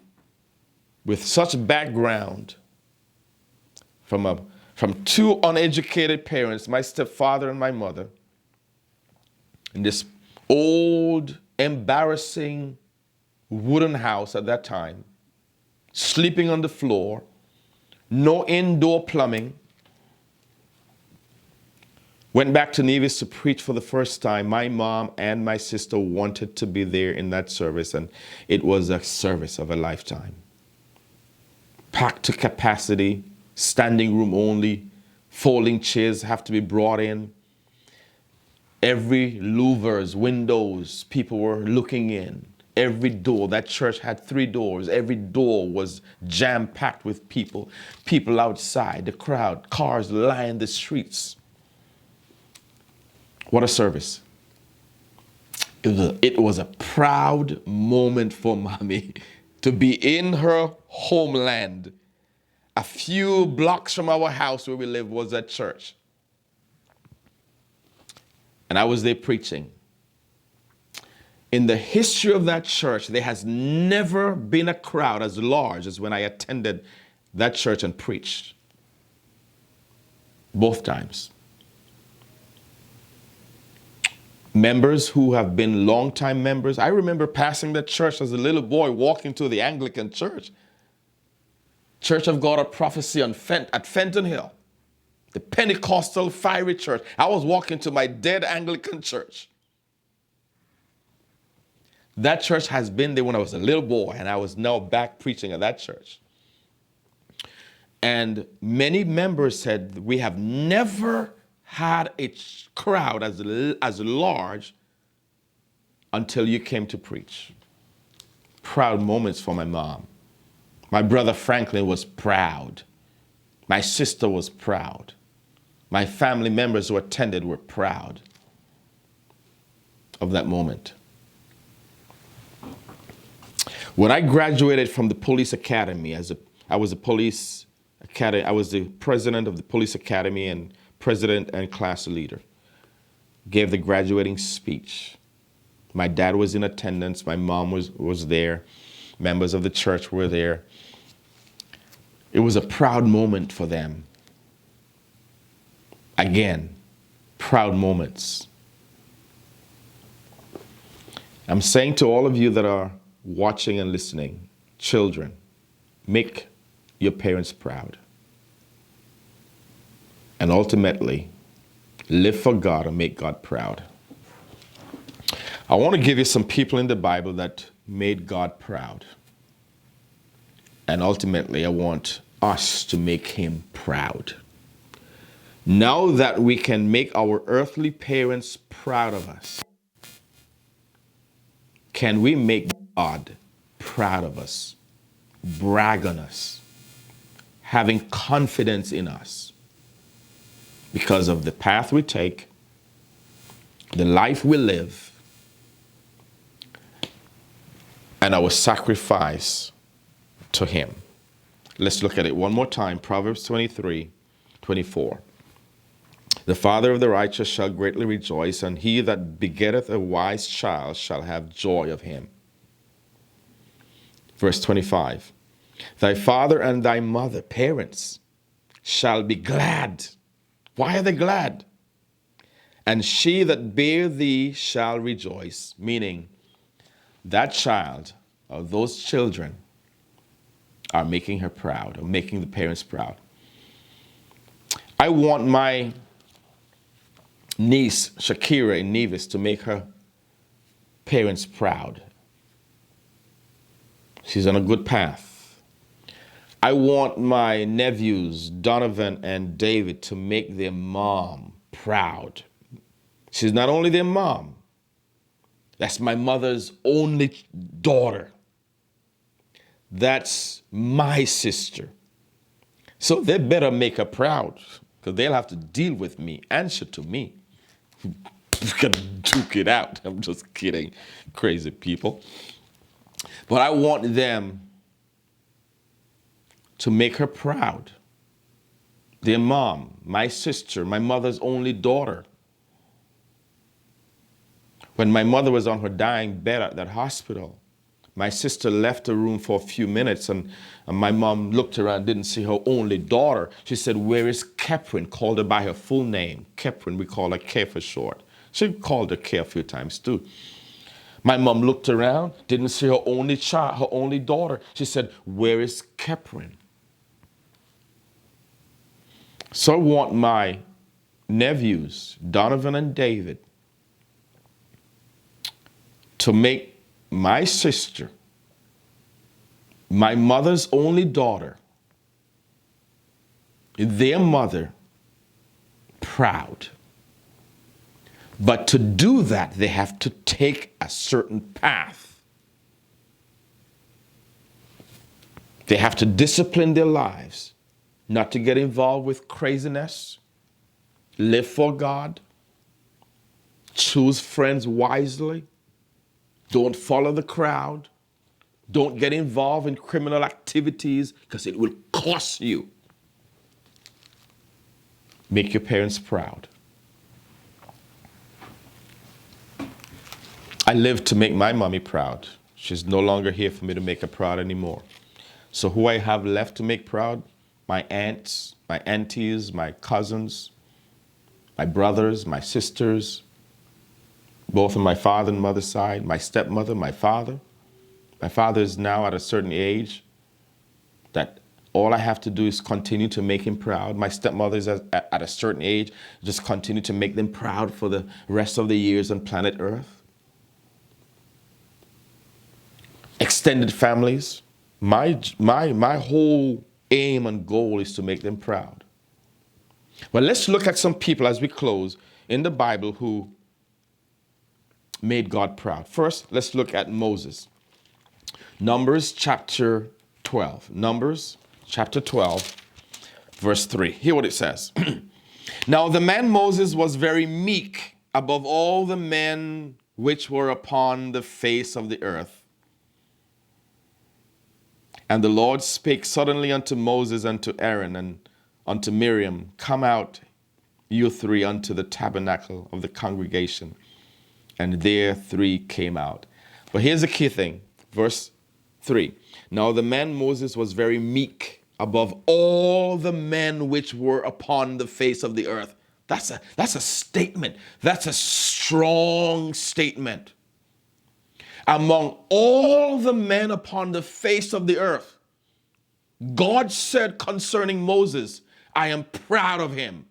with such background from two uneducated parents, my stepfather and my mother, in this old, embarrassing wooden house at that time, sleeping on the floor, no indoor plumbing. Went back to Nevis to preach for the first time. My mom and my sister wanted to be there in that service, and it was a service of a lifetime. Packed to capacity, standing room only, folding chairs have to be brought in. Every louvers, windows, people were looking in. Every door, that church had 3 doors. Every door was jam-packed with people. People outside, the crowd, cars lined the streets. What a service. It was a proud moment for mommy to be in her homeland. A few blocks from our house where we live was a church. And I was there preaching. In the history of that church, there has never been a crowd as large as when I attended that church and preached. Both times. Members who have been longtime members. I remember passing that church as a little boy walking to the Anglican church. Church of God of Prophecy at Fenton Hill. The Pentecostal fiery church. I was walking to my dead Anglican church. That church has been there when I was a little boy, and I was now back preaching at that church. And many members said, we have never had a crowd as large until you came to preach. Proud moments for my mom. My brother Franklin was proud. My sister was proud. My family members who attended were proud of that moment. When I graduated from the police academy, I was the president of the police academy and president and class leader. Gave the graduating speech. My dad was in attendance. My mom was there. Members of the church were there. It was a proud moment for them. Again, proud moments. I'm saying to all of you that are watching and listening, children, make your parents proud. And ultimately, live for God and make God proud. I want to give you some people in the Bible that made God proud. And ultimately, I want us to make him proud. Now that we can make our earthly parents proud of us, can we make God proud of us, brag on us, having confidence in us because of the path we take, the life we live, and our sacrifice to him? Let's look at it one more time. Proverbs 23:24. The father of the righteous shall greatly rejoice, and he that begetteth a wise child shall have joy of him. Verse 25. Thy father and thy mother, parents, shall be glad. Why are they glad? And she that bare thee shall rejoice. Meaning, that child or those children are making her proud, or making the parents proud. I want my niece, Shakira in Nevis, to make her parents proud. She's on a good path. I want my nephews, Donovan and David, to make their mom proud. She's not only their mom, that's my mother's only daughter. That's my sister. So they better make her proud, because they'll have to deal with me, answer to me. You can duke it out. I'm just kidding, crazy people. But I want them to make her proud. Their mom, my sister, my mother's only daughter. When my mother was on her dying bed at that hospital, my sister left the room for a few minutes, and my mom looked around, didn't see her only daughter. She said, "Where is Keprin?" Called her by her full name. Keprin, we call her K for short. She called her K a few times too. My mom looked around, didn't see her only child, her only daughter. She said, "Where is Keprin?" So I want my nephews, Donovan and David, to make my sister, my mother's only daughter, their mother, proud. But to do that, they have to take a certain path. They have to discipline their lives, not to get involved with craziness, live for God, choose friends wisely, don't follow the crowd, Don't get involved in criminal activities because it will cost you. Make your parents proud. I lived to make my mommy proud. She's no longer here for me to make her proud anymore. So who I have left to make proud? My aunts, my aunties, my cousins, my brothers, my sisters, both on my father and mother's side, my stepmother, my father. My father is now at a certain age that all I have to do is continue to make him proud. My stepmother is at a certain age, just continue to make them proud for the rest of the years on planet Earth. Extended families. My whole aim and goal is to make them proud. Well, let's look at some people as we close in the Bible who made God proud. First, let's look at Moses. Numbers chapter 12. Numbers chapter 12, verse 3. Hear what it says. Now the man Moses was very meek above all the men which were upon the face of the earth. And the Lord spake suddenly unto Moses and to Aaron and unto Miriam, Come out, you three, unto the tabernacle of the congregation. And there three came out. But here's the key thing. Verse 3. Now the man Moses was very meek above all the men which were upon the face of the earth. That's a statement. That's a strong statement. Among all the men upon the face of the earth, God said concerning Moses, I am proud of him.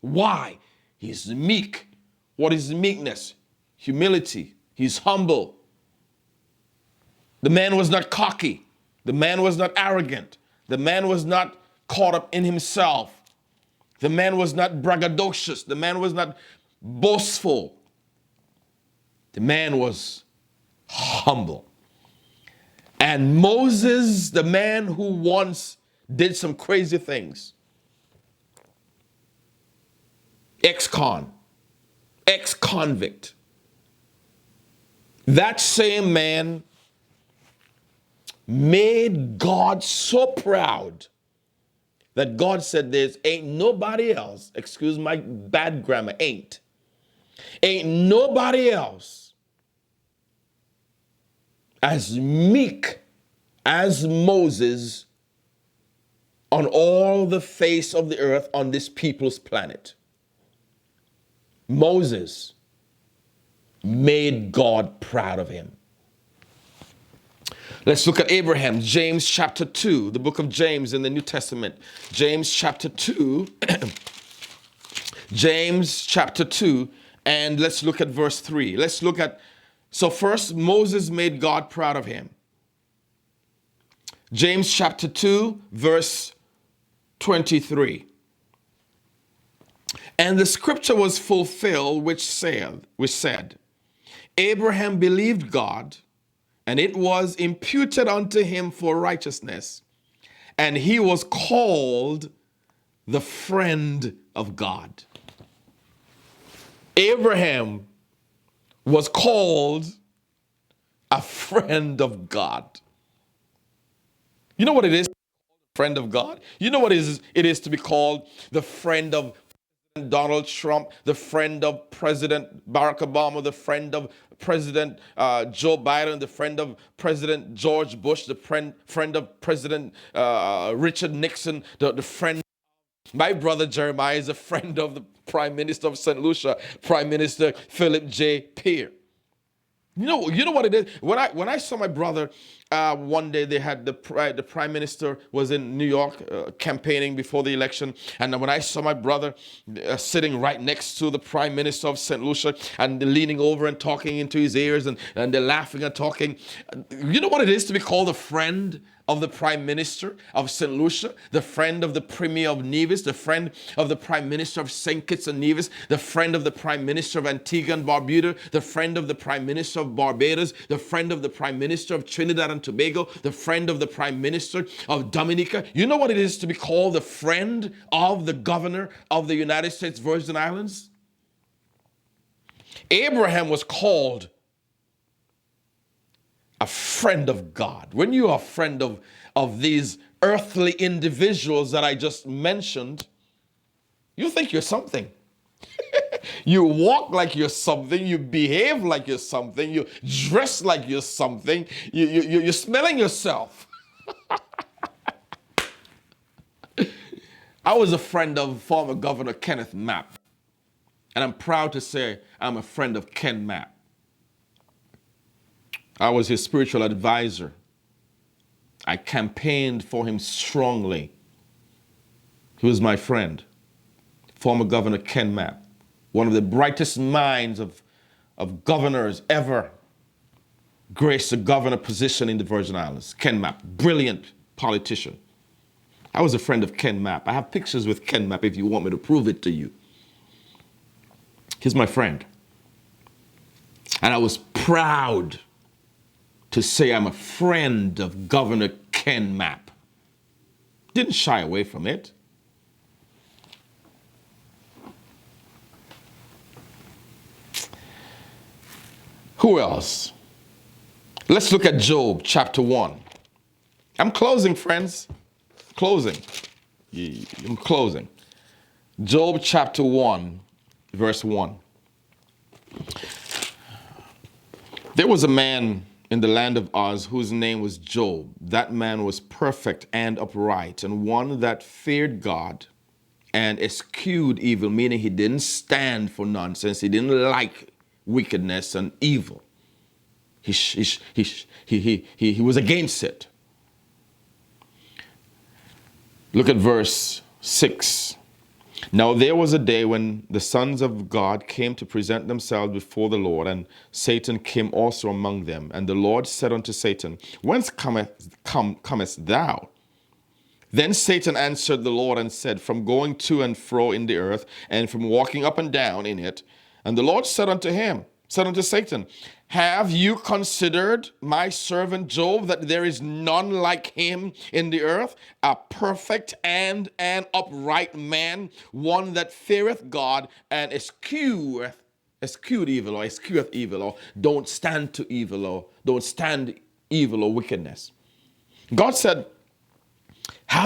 Why? He's meek. What is meekness? Humility. He's humble. The man was not cocky. The man was not arrogant. The man was not caught up in himself. The man was not braggadocious. The man was not boastful. The man was humble. And Moses, the man who once did some crazy things, ex-convict, that same man made God so proud that God said there's ain't nobody else, excuse my bad grammar, ain't nobody else as meek as Moses on all the face of the earth on this people's planet. Moses made God proud of him. Let's look at Abraham. James chapter 2, the book of James in the New Testament. James chapter 2, James chapter 2, and let's look at verse 3. Let's look at, so first Moses made God proud of him. James chapter 2, verse 23. And the scripture was fulfilled which said, Abraham believed God, and it was imputed unto him for righteousness, and he was called the friend of God. Abraham was called a friend of God. You know what it is, friend of God? You know what it is to be called the friend of Donald Trump, the friend of President Barack Obama, the friend of President Joe Biden, the friend of President George Bush, the friend of President Richard Nixon, the friend. My brother Jeremiah is a friend of the Prime Minister of St. Lucia, Prime Minister Philip J. Peer. You know what it is? When I saw my brother one day, they had the Prime Minister was in New York campaigning before the election, and when I saw my brother sitting right next to the Prime Minister of St. Lucia and leaning over and talking into his ears, and they're laughing and talking. You know what it is to be called a friend of the Prime Minister of St. Lucia, the friend of the Premier of Nevis, the friend of the Prime Minister of St. Kitts and Nevis, the friend of the Prime Minister of Antigua and Barbuda, the friend of the Prime Minister of Barbados, the friend of the Prime Minister of Trinidad and Tobago, the friend of the Prime Minister of Dominica. You know what it is to be called the friend of the Governor of the United States Virgin Islands? Abraham was called a friend of God, when you are a friend of these earthly individuals that I just mentioned, you think you're something. You walk like you're something. You behave like you're something. You dress like you're something. You're smelling yourself. I was a friend of former Governor Kenneth Mapp, and I'm proud to say I'm a friend of Ken Mapp. I was his spiritual advisor. I campaigned for him strongly. He was my friend, former Governor Ken Mapp, one of the brightest minds of governors ever graced the governor position in the Virgin Islands. Ken Mapp, brilliant politician. I was a friend of Ken Mapp. I have pictures with Ken Mapp if you want me to prove it to you. He's my friend. And I was proud to say I'm a friend of Governor Ken Mapp. Didn't shy away from it. Who else? Let's look at Job chapter 1. I'm closing, friends. Closing. I'm closing. Job chapter 1, verse 1. There was a man in the land of Uz whose name was Job. That man was perfect and upright, and one that feared God and eschewed evil, meaning he didn't stand for nonsense. He didn't like wickedness and evil. He was against it. Look at verse 6. Now there was a day when the sons of God came to present themselves before the Lord, and Satan came also among them. And the Lord said unto Satan, Whence comest thou? Then Satan answered the Lord and said, From going to and fro in the earth, and from walking up and down in it. And the Lord said unto Satan, Have you considered my servant Job, that there is none like him in the earth, a perfect and an upright man, one that feareth God and escheweth evil, or don't stand to evil, or don't stand evil or wickedness. God said,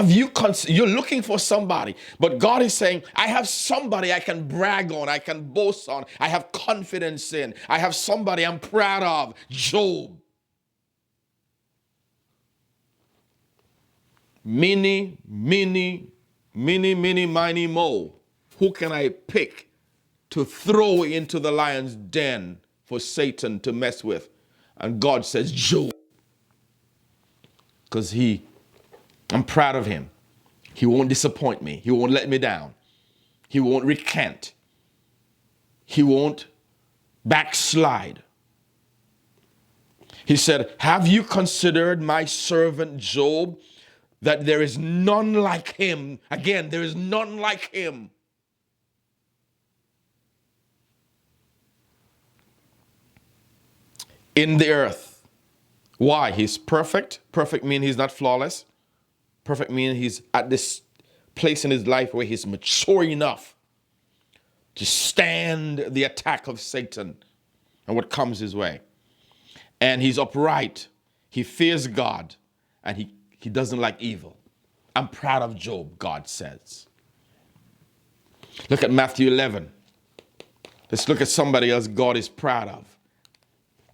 you're looking for somebody, but God is saying, I have somebody I can brag on, I can boast on, I have confidence in, I have somebody I'm proud of, Job. Many, miny, mo. Who can I pick to throw into the lion's den for Satan to mess with? And God says, Job. Because I'm proud of him. He won't disappoint me. He won't let me down. He won't recant. He won't backslide. He said, Have you considered my servant Job, that there is none like him? Again, there is none like him. In the earth. Why? He's perfect. Perfect means he's not flawless. Perfect means he's at this place in his life where he's mature enough to stand the attack of Satan and what comes his way. And he's upright. He fears God. And he doesn't like evil. I'm proud of Job, God says. Look at Matthew 11. Let's look at somebody else God is proud of.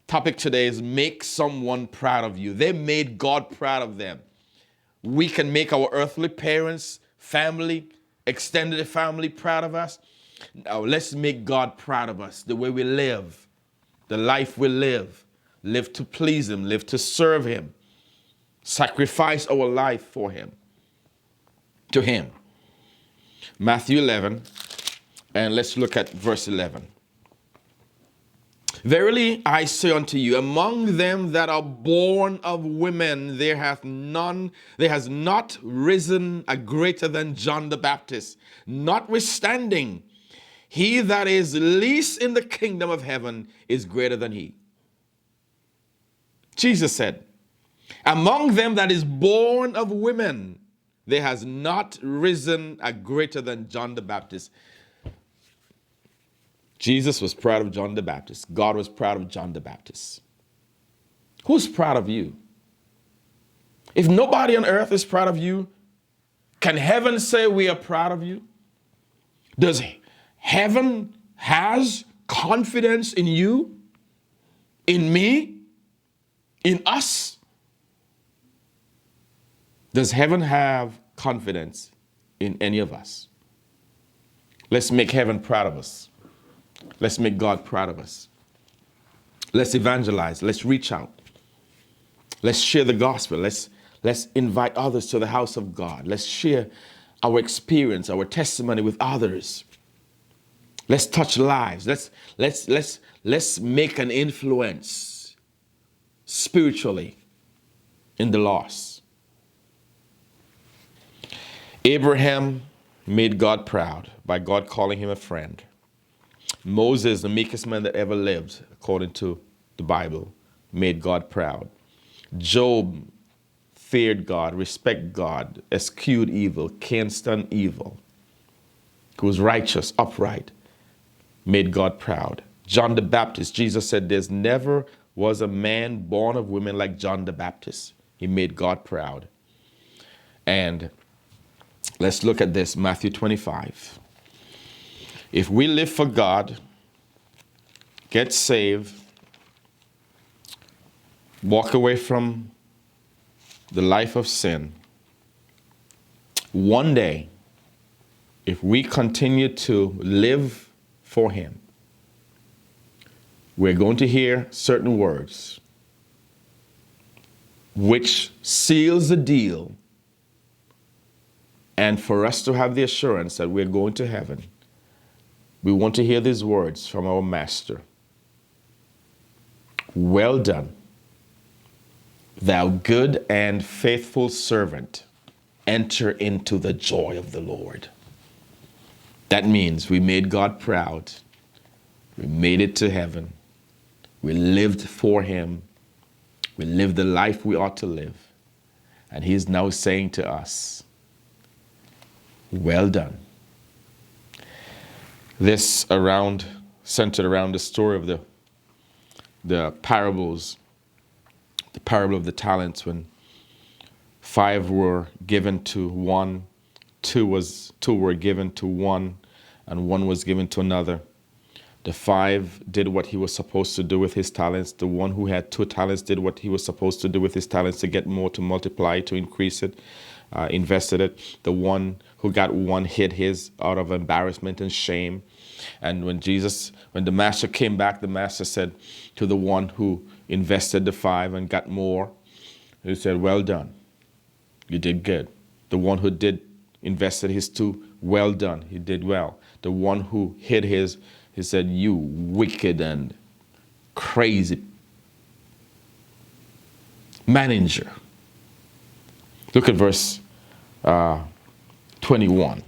Topic today is make someone proud of you. They made God proud of them. We can make our earthly parents, family, extended family proud of us. Now let's make God proud of us, the way we live, the life we live to please him, live to serve him, sacrifice our life for him, to him. Matthew 11, and let's look at verse 11. Verily I say unto you, among them that are born of women, there has not risen a greater than John the Baptist. Notwithstanding, he that is least in the kingdom of heaven is greater than he. Jesus said, among them that is born of women, there has not risen a greater than John the Baptist. Jesus was proud of John the Baptist. God was proud of John the Baptist. Who's proud of you? If nobody on earth is proud of you, can heaven say we are proud of you? Does heaven has confidence in you, in me, in us? Does heaven have confidence in any of us? Let's make heaven proud of us. Let's make God proud of us. Let's evangelize. Let's reach out. Let's share the gospel. Let's invite others to the house of God. Let's share our experience, our testimony with others. Let's touch lives. Let's make an influence spiritually in the lost. Abraham made God proud by God calling him a friend. Moses, the meekest man that ever lived, according to the Bible, made God proud. Job feared God, respected God, eschewed evil, can't stand evil. He was righteous, upright, made God proud. John the Baptist, Jesus said there's never was a man born of women like John the Baptist. He made God proud. And let's look at this, Matthew 25. If we live for God, get saved, walk away from the life of sin, one day, if we continue to live for Him, we're going to hear certain words which seals the deal, and for us to have the assurance that we're going to heaven, we want to hear these words from our Master. Well done, thou good and faithful servant. Enter into the joy of the Lord. That means we made God proud. We made it to heaven. We lived for Him. We lived the life we ought to live. And He's now saying to us, well done. This centered around the story of the parables, the parable of the talents, when 5 were given to one, 2 were given to one, and 1 was given to another. The 5 did what he was supposed to do with his talents. The one who had 2 talents did what he was supposed to do with his talents to get more, to multiply, to increase it, invested it. The one who got 1 hid his out of embarrassment and shame. And when the master came back, the master said to the one who invested the 5 and got more, he said, well done. You did good. The one who invested his 2, well done. He did well. The one who hid his, he said, you wicked and crazy manager. Look at verse 21.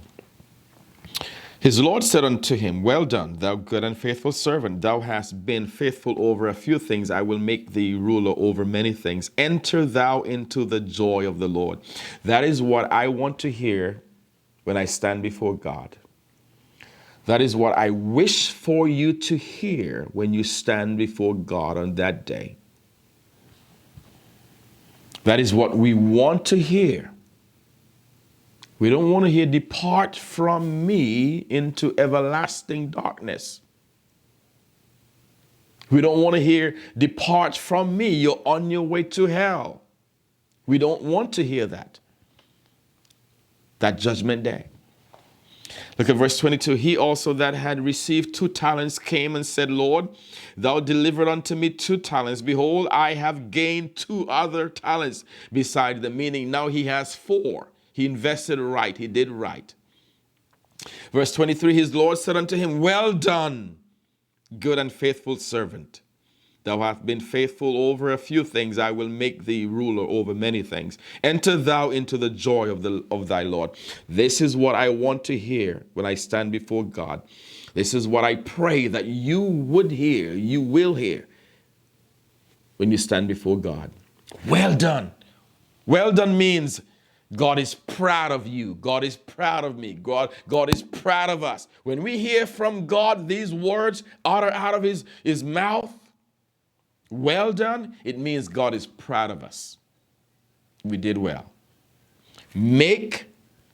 His Lord said unto him, well done, thou good and faithful servant. Thou hast been faithful over a few things. I will make thee ruler over many things. Enter thou into the joy of the Lord. That is what I want to hear when I stand before God. That is what I wish for you to hear when you stand before God on that day. That is what we want to hear. We don't want to hear, depart from me into everlasting darkness. We don't want to hear, depart from me, you're on your way to hell. We don't want to hear that judgment day. Look at verse 22. He also that had received 2 talents came and said, Lord, thou delivered unto me 2 talents. Behold, I have gained 2 other talents beside the, meaning now he has 4. He invested right. He did right. Verse 23, his Lord said unto him, well done, good and faithful servant. Thou hast been faithful over a few things. I will make thee ruler over many things. Enter thou into the joy of thy Lord. This is what I want to hear when I stand before God. This is what I pray that you would hear, you will hear when you stand before God. Well done. Well done means God is proud of you. God is proud of me. God is proud of us. When we hear from God these words out of his mouth, Well done, it means God is proud of us. We did well. Make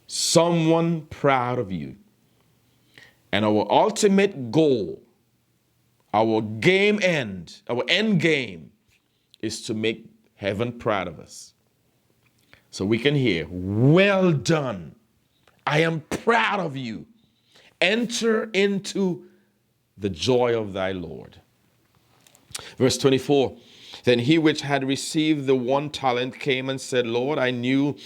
someone proud of you. And our ultimate goal, our end game is to make heaven proud of us. So we can hear, well done. I am proud of you. Enter into the joy of thy Lord. Verse 24, then he which had received the 1 talent came and said, Lord, I knew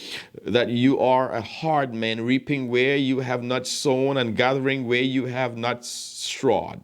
that you are a hard man, reaping where you have not sown and gathering where you have not strawed.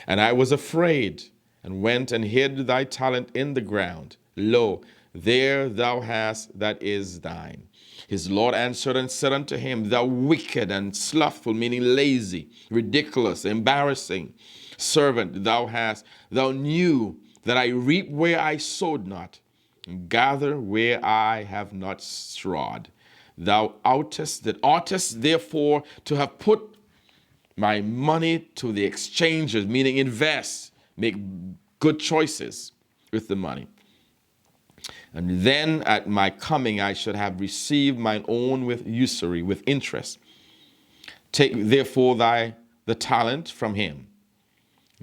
And I was afraid and went and hid thy talent in the ground. Lo, there thou hast that is thine. His Lord answered and said unto him, thou wicked and slothful, meaning lazy, ridiculous, embarrassing servant, thou knew that I reap where I sowed not, and gather where I have not strawed. Thou oughtest therefore to have put my money to the exchangers, meaning invest, make good choices with the money. And then at my coming I should have received mine own with usury, with interest. Take therefore the talent from him,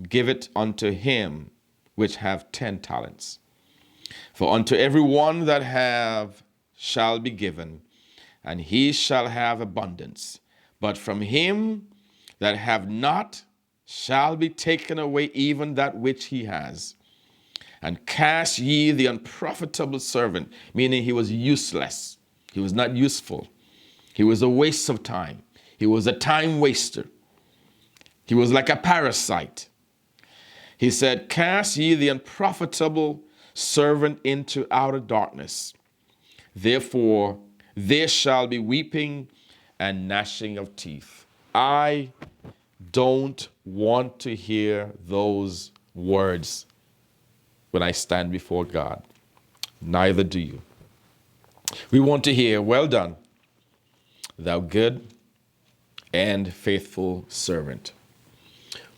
give it unto him which have 10 talents. For unto every one that have shall be given, and he shall have abundance. But from him that have not shall be taken away even that which he has. And cast ye the unprofitable servant, meaning he was useless. He was not useful. He was a waste of time. He was a time waster. He was like a parasite. He said, cast ye the unprofitable servant into outer darkness. Therefore, there shall be weeping and gnashing of teeth. I don't want to hear those words when I stand before God. Neither do you. We want to hear, well done, thou good and faithful servant.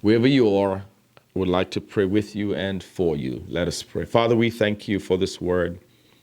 Wherever you are, I would like to pray with you and for you. Let us pray. Father, we thank you for this word.